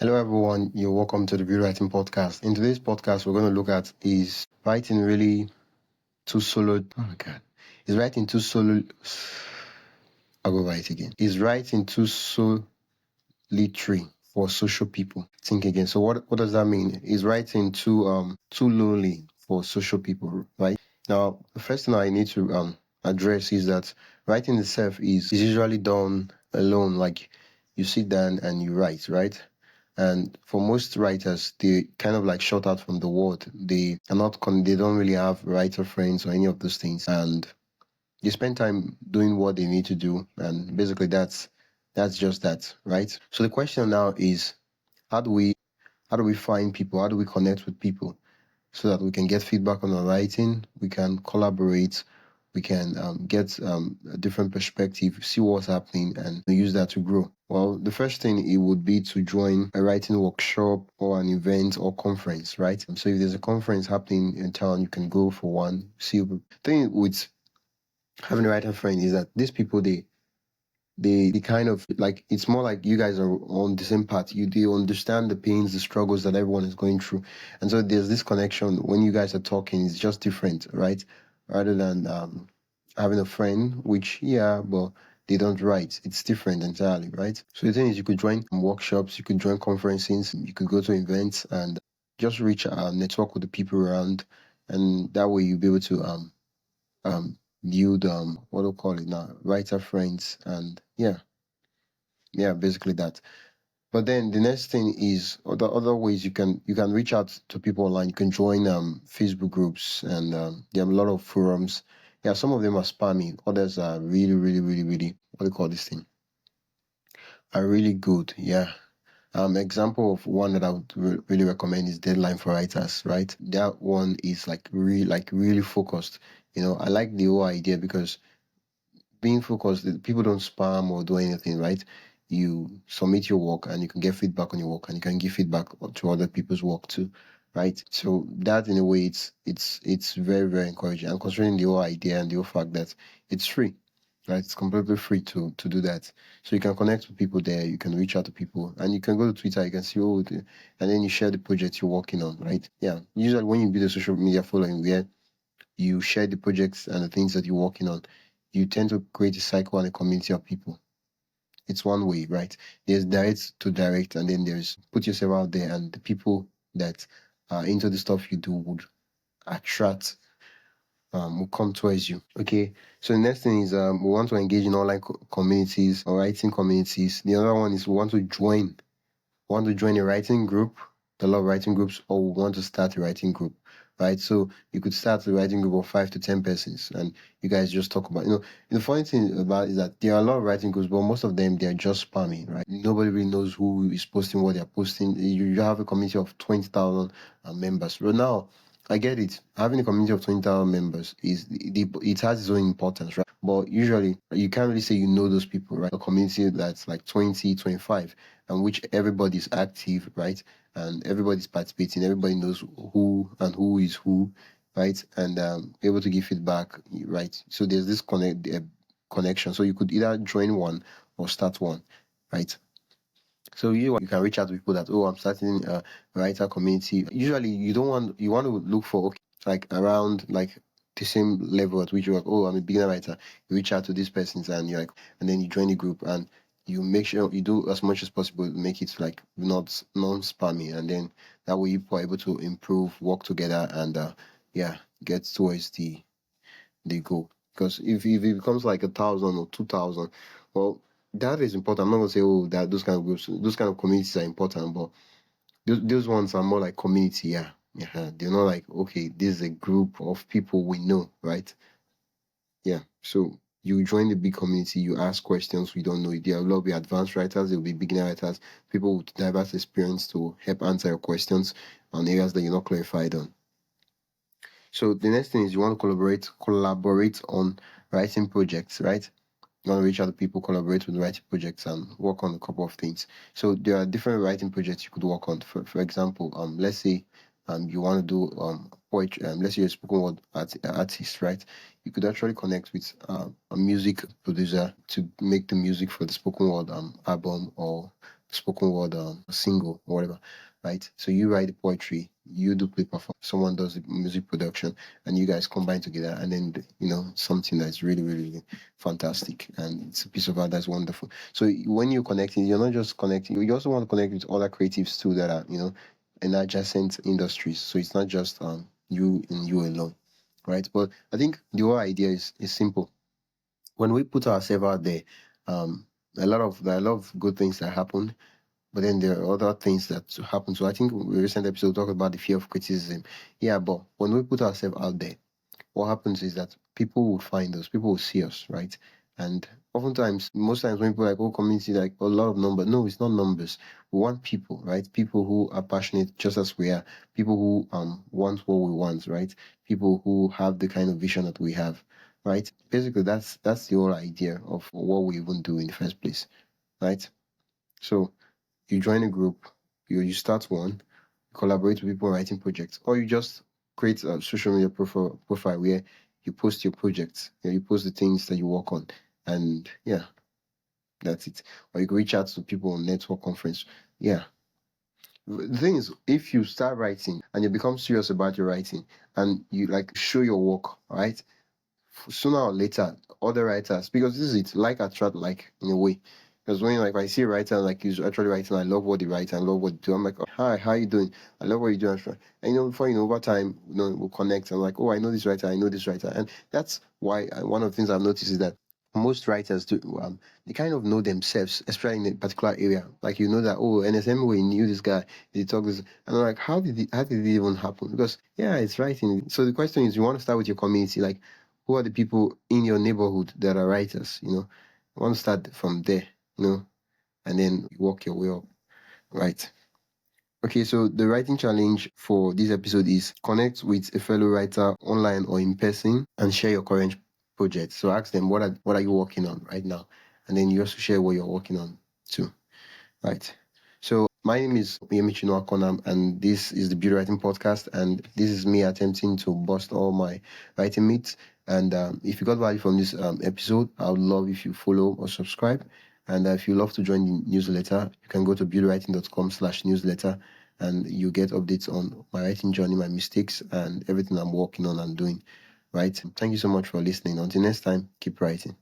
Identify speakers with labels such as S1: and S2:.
S1: Hello, everyone. You're welcome to the Beauty Writing Podcast. In today's podcast, we're going to look at is writing really too solo. Oh my God. Is writing too solo. I'll go write again. Is writing too solitary for social people? Think again. So what does that mean? Is writing too lonely for social people, right? Now, the first thing I need to address is that writing itself is usually done alone. Like you sit down and you write, right? And for most writers, they kind of like shut out from the world. They are not, they don't really have writer friends or any of those things. And they spend time doing what they need to do. And basically that's just that, right? So the question now is, how do we, how do we find people? How do we connect with people so that we can get feedback on our writing? We can collaborate. We can get a different perspective, see what's happening, and use that to grow. Well, the first thing it would be to join a writing workshop or an event or conference, right? So if there's a conference happening in town, you can go for one. See, the thing with having a writer friend is that these people they kind of like, it's more like you guys are on the same path. They understand the pains, the struggles that everyone is going through, and so there's this connection when you guys are talking. It's just different, right? Rather than having a friend, which yeah, but they don't write. It's different entirely, right? So the thing is, you could join workshops, you could join conferences, you could go to events and just reach network with the people around, and that way you'll be able to um build what do you call it now, writer friends, and yeah, basically that. But then the next thing is other ways you can reach out to people online. You can join Facebook groups, and there are a lot of forums. Yeah, some of them are spammy, others are really, what do you call this thing, are really good. Yeah. Example of one that I would really recommend is Deadline for Writers, right? That one is like really focused. I like the whole idea because being focused, people don't spam or do anything, right? You submit your work and you can get feedback on your work, and you can give feedback to other people's work too, right? So that in a way, it's very encouraging. And considering the whole idea and the whole fact that it's free, right? It's completely free to do that. So you can connect with people there, you can reach out to people, and you can go to Twitter, you can see and then you share the project you're working on, right? Yeah. Usually when you build a social media following where you share the projects and the things that you're working on, you tend to create a cycle and a community of people. It's one way, right? There's direct to direct, and then there's put yourself out there, and the people that are into the stuff you do would attract, will come towards you. Okay. So the next thing is we want to engage in online communities or writing communities. The other one is we want to join a writing group, a lot of writing groups, or we want to start a writing group, right? So you could start a writing group of 5 to 10 persons, and you guys just talk about, the funny thing about is that there are a lot of writing groups, but most of them, they're just spamming, right? Nobody really knows who is posting what they're posting. You have a community of 20,000 members. But now, I get it. Having a community of 20,000 members it has its own importance, right? But usually you can't really say you know those people, right? A community that's like 20, 25, and which everybody's active, right? And everybody's participating, everybody knows who is who, right? And able to give feedback, right? So there's this connection. So you could either join one or start one, right? So you can reach out to people that, oh, I'm starting a writer community. Usually you want to look for, okay, like around like the same level at which you're like, oh, I'm a beginner writer. You reach out to these persons and you're like, and then you join the group and you make sure you do as much as possible to make it like not non-spammy, and then that way you are able to improve, work together, and yeah, get towards the goal. Because if it becomes like 1,000 or 2,000, well, that is important. I'm not gonna say, oh, that those kind of groups, those kind of communities are important, but those ones are more like community. Yeah, yeah. They're not like, okay, this is a group of people we know, right? Yeah. So you join the big community, you ask questions we don't know. There will be advanced writers, there will be beginner writers, people with diverse experience to help answer your questions on areas that you're not clarified on. So the next thing is you want to collaborate on writing projects, right? You want to reach out to people, collaborate with writing projects, and work on a couple of things. So there are different writing projects you could work on. For example, let's say you want to do poetry. Let's say you're a spoken word artist, right? You could actually connect with a music producer to make the music for the spoken word album or spoken word single or whatever, right? So you write the poetry, you do play perform, someone does the music production, and you guys combine together, and then something that's really, really, really fantastic, and it's a piece of art that's wonderful. So when you're connecting, you're not just connecting, you also want to connect with other creatives too that are in adjacent industries. So it's not just you and you alone, right? But I think the whole idea is simple. When we put ourselves out there, um, there are a lot of good things that happen, but then there are other things that happen. So I think we recent episode talked about the fear of criticism. Yeah, but when we put ourselves out there, what happens is that people will find us, people will see us, right? And oftentimes, most times when people like, oh, community, like a lot of numbers. No, it's not numbers. We want people, right? People who are passionate just as we are. People who want what we want, right? People who have the kind of vision that we have, right? Basically, that's the whole idea of what we even do in the first place, right? So you join a group, you start one, collaborate with people writing projects, or you just create a social media profile where you post your projects, you post the things that you work on, and yeah, that's it. Or you can reach out to people on network conference. Yeah. The thing is, if you start writing and you become serious about your writing and you like show your work, right? Sooner or later, other writers, because this is it, like attract like in a way. Because when like I see a writer like he's actually writing, I love what they write and love what they do. I'm like, oh, hi, how you doing? I love what you do. And before over time, we'll connect. I'm like, oh, I know this writer, I know this writer, and that's why one of the things I've noticed is that most writers do they kind of know themselves, especially in a particular area. Like that, oh, NSM we knew this guy, he talk this, and I'm like, how did it even happen? Because yeah, it's writing. So the question is, you want to start with your community, like who are the people in your neighborhood that are writers? You want to start from there, and then work your way up, right? Okay, so the writing challenge for this episode is connect with a fellow writer online or in person and share your current project. So ask them what are you working on right now, and then you also share what you're working on too, right? So my name is Yemichi Noah Konam, and this is the Beauty Writing Podcast, and this is me attempting to bust all my writing myths. And if you got value from this episode, I would love if you follow or subscribe. And if you love to join the newsletter, you can go to beautywriting.com/newsletter, and you get updates on my writing journey, my mistakes, and everything I'm working on and doing. Right? Thank you so much for listening. Until next time, keep writing.